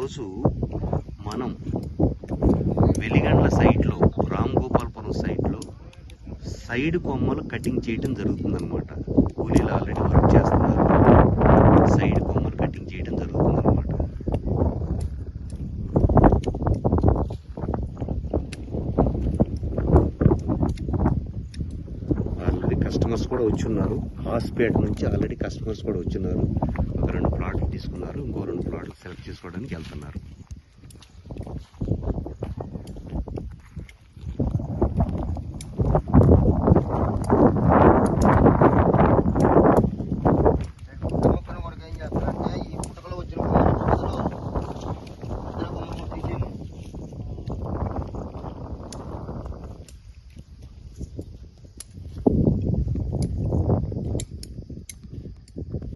ఈరోజు మనం వెలిగండ్ల సైట్లో రామ్ గోపాల్పురం సైట్లో సైడ్ కొమ్మలు కటింగ్ చేయడం జరుగుతుందన్నమాట. కూలీలు ఆల్రెడీ వర్క్ చేస్తున్నారు. సైడ్ కొమ్మలు కటింగ్ చేయడం జరుగుతుందన్నమాట. ఆల్రెడీ కస్టమర్స్ కూడా వచ్చున్నారు. హాస్పేట నుంచి ఆల్రెడీ కస్టమర్స్ కూడా వచ్చున్నారు. ఒక 2 ప్లాట్లు తీసుకున్నారు. ఇంకో 2 ప్లాట్లు సెలెక్ట్ చేసుకోవడానికి వెళ్తున్నారు.